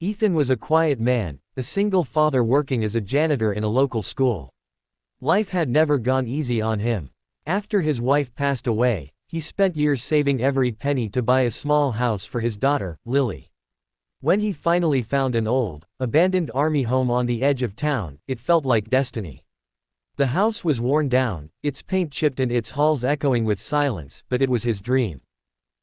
Ethan was a quiet man, a single father working as a janitor in a local school. Life had never gone easy on him. After his wife passed away, he spent years saving every penny to buy a small house for his daughter, Lily. When he finally found an old, abandoned army home on the edge of town, it felt like destiny. The house was worn down, its paint chipped and its halls echoing with silence, but it was his dream.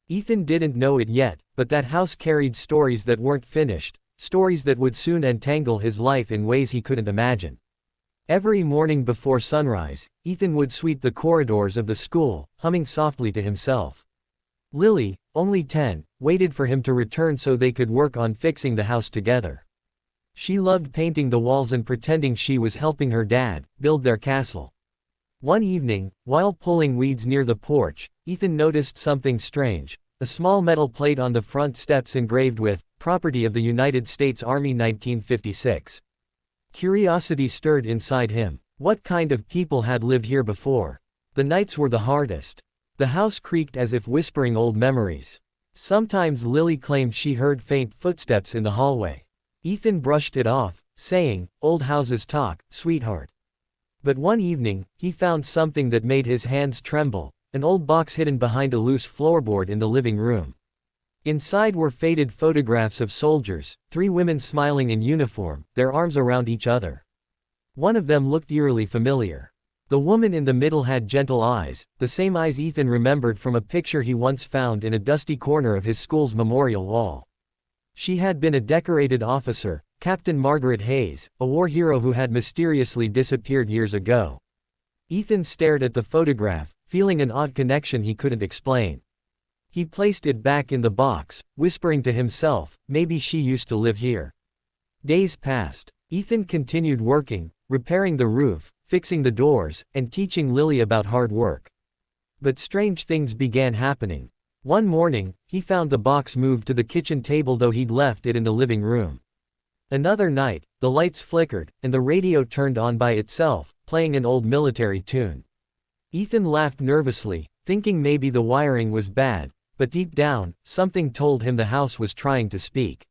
Ethan didn't know it yet, but that house carried stories that weren't finished, stories that would soon entangle his life in ways he couldn't imagine. Every morning before sunrise, Ethan would sweep the corridors of the school, humming softly to himself. Lily, only 10, waited for him to return so they could work on fixing the house together. She loved painting the walls and pretending she was helping her dad build their castle. One evening, while pulling weeds near the porch, Ethan noticed something strange, a small metal plate on the front steps engraved with, "Property of the United States Army 1956. Curiosity stirred inside him. What kind of people had lived here before? The nights were the hardest. The house creaked as if whispering old memories. Sometimes Lily claimed she heard faint footsteps in the hallway. Ethan brushed it off, saying, "Old houses talk, sweetheart." But one evening, he found something that made his hands tremble, an old box hidden behind a loose floorboard in the living room. Inside were faded photographs of soldiers, 3 women smiling in uniform, their arms around each other. One of them looked eerily familiar. The woman in the middle had gentle eyes, the same eyes Ethan remembered from a picture he once found in a dusty corner of his school's memorial wall. She had been a decorated officer, Captain Margaret Hayes, a war hero who had mysteriously disappeared years ago. Ethan stared at the photograph, feeling an odd connection he couldn't explain. He placed it back in the box, whispering to himself, maybe she used to live here. Days passed. Ethan continued working, repairing the roof, fixing the doors, and teaching Lily about hard work. But strange things began happening. One morning, he found the box moved to the kitchen table though he'd left it in the living room. Another night, the lights flickered, and the radio turned on by itself, playing an old military tune. Ethan laughed nervously, thinking maybe the wiring was bad. But deep down, something told him the house was trying to speak.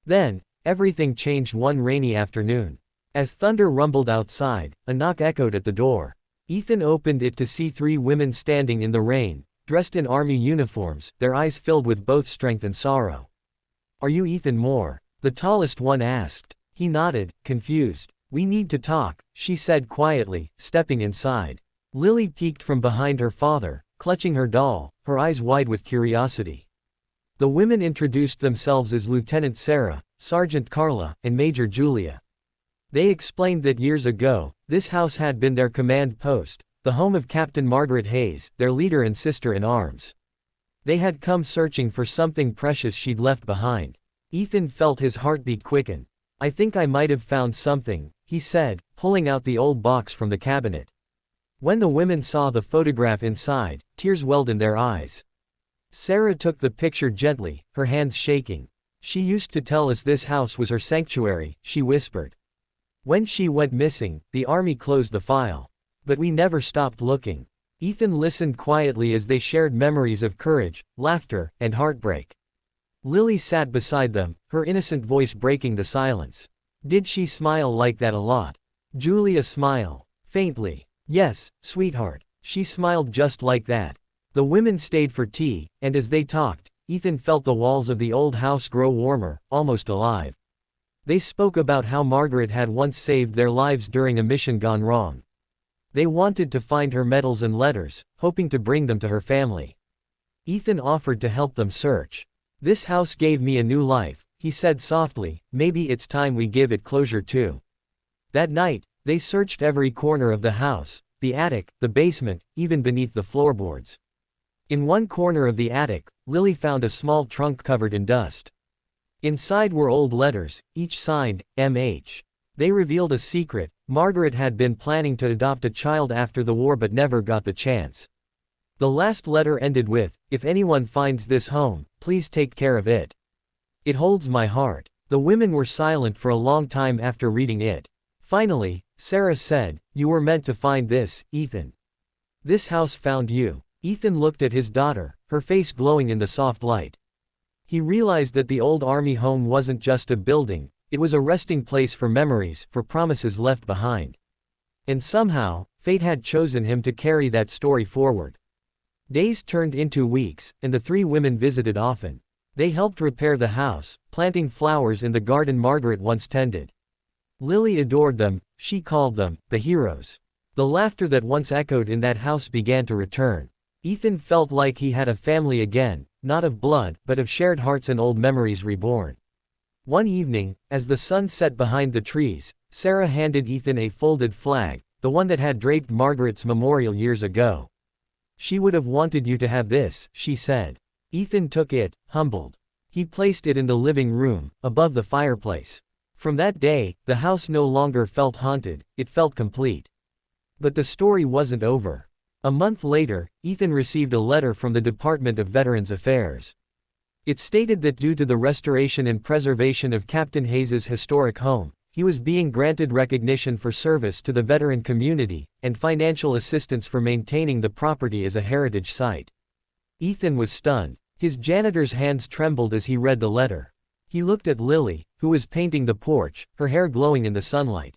Then, everything changed one rainy afternoon. As thunder rumbled outside, a knock echoed at the door. Ethan opened it to see 3 women standing in the rain, dressed in army uniforms, their eyes filled with both strength and sorrow. "Are you Ethan Moore?" the tallest one asked. He nodded, confused. "We need to talk," she said quietly, stepping inside. Lily peeked from behind her father, clutching her doll, her eyes wide with curiosity. The women introduced themselves as Lieutenant Sarah, Sergeant Carla, and Major Julia. They explained that years ago, this house had been their command post, the home of Captain Margaret Hayes, their leader and sister in arms. They had come searching for something precious she'd left behind. Ethan felt his heartbeat quicken. "I think I might have found something," he said, pulling out the old box from the cabinet. When the women saw the photograph inside, tears welled in their eyes. Sarah took the picture gently, her hands shaking. "She used to tell us this house was her sanctuary," she whispered. "When she went missing, the army closed the file. But we never stopped looking." Ethan listened quietly as they shared memories of courage, laughter, and heartbreak. Lily sat beside them, her innocent voice breaking the silence. "Did she smile like that a lot?" Julia smiled. Faintly. "Yes, sweetheart. She smiled just like that." The women stayed for tea, and as they talked, Ethan felt the walls of the old house grow warmer, almost alive. They spoke about how Margaret had once saved their lives during a mission gone wrong. They wanted to find her medals and letters, hoping to bring them to her family. Ethan offered to help them search. "This house gave me a new life," he said softly, "maybe it's time we give it closure too." That night, they searched every corner of the house, the attic, the basement, even beneath the floorboards. In one corner of the attic, Lily found a small trunk covered in dust. Inside were old letters, each signed, M.H. They revealed a secret. Margaret had been planning to adopt a child after the war but never got the chance. The last letter ended with, "If anyone finds this home, please take care of it. It holds my heart." The women were silent for a long time after reading it. Finally, Sarah said, "You were meant to find this, Ethan. This house found you." Ethan looked at his daughter, her face glowing in the soft light. He realized that the old army home wasn't just a building, it was a resting place for memories, for promises left behind. And somehow, fate had chosen him to carry that story forward. Days turned into weeks, and the three women visited often. They helped repair the house, planting flowers in the garden Margaret once tended. Lily adored them, she called them the heroes. The laughter that once echoed in that house began to return. Ethan felt like he had a family again, not of blood, but of shared hearts and old memories reborn. One evening, as the sun set behind the trees, Sarah handed Ethan a folded flag, the one that had draped Margaret's memorial years ago. "She would have wanted you to have this," she said. Ethan took it, humbled. He placed it in the living room, above the fireplace. From that day, the house no longer felt haunted, it felt complete. But the story wasn't over. A month later, Ethan received a letter from the Department of Veterans Affairs. It stated that due to the restoration and preservation of Captain Hayes's historic home, he was being granted recognition for service to the veteran community, and financial assistance for maintaining the property as a heritage site. Ethan was stunned. His janitor's hands trembled as he read the letter. He looked at Lily, who was painting the porch, her hair glowing in the sunlight.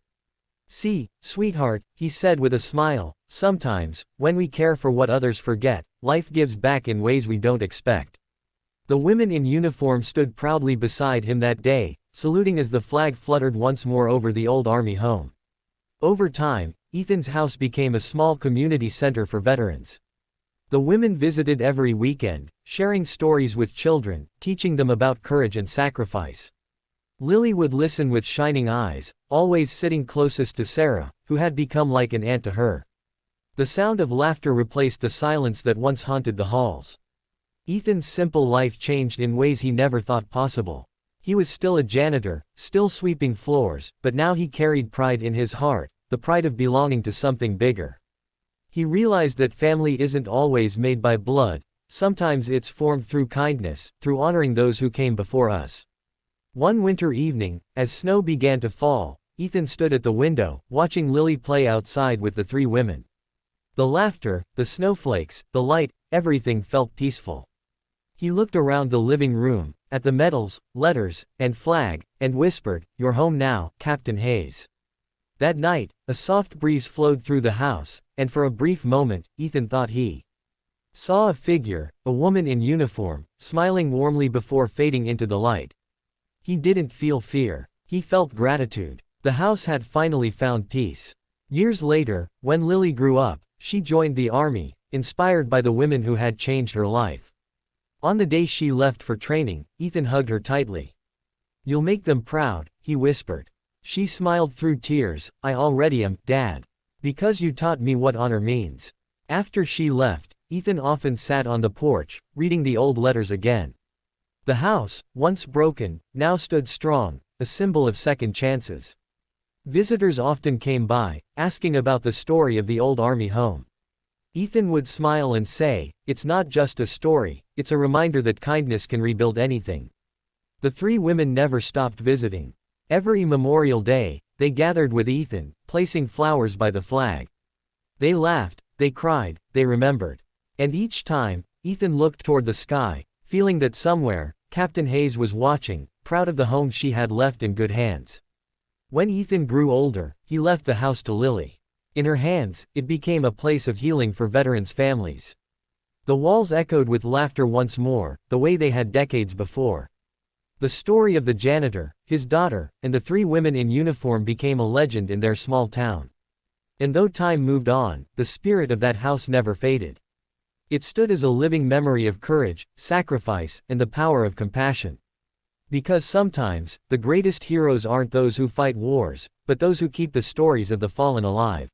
"See, sweetheart," he said with a smile, "sometimes, when we care for what others forget, life gives back in ways we don't expect." The women in uniform stood proudly beside him that day, saluting as the flag fluttered once more over the old army home. Over time, Ethan's house became a small community center for veterans. The women visited every weekend, sharing stories with children, teaching them about courage and sacrifice. Lily would listen with shining eyes, always sitting closest to Sarah, who had become like an aunt to her. The sound of laughter replaced the silence that once haunted the halls. Ethan's simple life changed in ways he never thought possible. He was still a janitor, still sweeping floors, but now he carried pride in his heart, the pride of belonging to something bigger. He realized that family isn't always made by blood, sometimes it's formed through kindness, through honoring those who came before us. One winter evening, as snow began to fall, Ethan stood at the window, watching Lily play outside with the three women. The laughter, the snowflakes, the light, everything felt peaceful. He looked around the living room, at the medals, letters, and flag, and whispered, "You're home now, Captain Hayes." That night, a soft breeze flowed through the house, and for a brief moment, Ethan thought he saw a figure, a woman in uniform, smiling warmly before fading into the light. He didn't feel fear. He felt gratitude. The house had finally found peace. Years later, when Lily grew up, she joined the army, inspired by the women who had changed her life. On the day she left for training, Ethan hugged her tightly. "You'll make them proud," he whispered. She smiled through tears, "I already am, Dad. Because you taught me what honor means." After she left, Ethan often sat on the porch, reading the old letters again. The house, once broken, now stood strong, a symbol of second chances. Visitors often came by, asking about the story of the old army home. Ethan would smile and say, "It's not just a story, it's a reminder that kindness can rebuild anything." The three women never stopped visiting. Every Memorial Day, they gathered with Ethan, placing flowers by the flag. They laughed, they cried, they remembered. And each time, Ethan looked toward the sky, feeling that somewhere, Captain Hayes was watching, proud of the home she had left in good hands. When Ethan grew older, he left the house to Lily. In her hands, it became a place of healing for veterans' families. The walls echoed with laughter once more, the way they had decades before. The story of the janitor, his daughter, and the three women in uniform became a legend in their small town. And though time moved on, the spirit of that house never faded. It stood as a living memory of courage, sacrifice, and the power of compassion. Because sometimes, the greatest heroes aren't those who fight wars, but those who keep the stories of the fallen alive.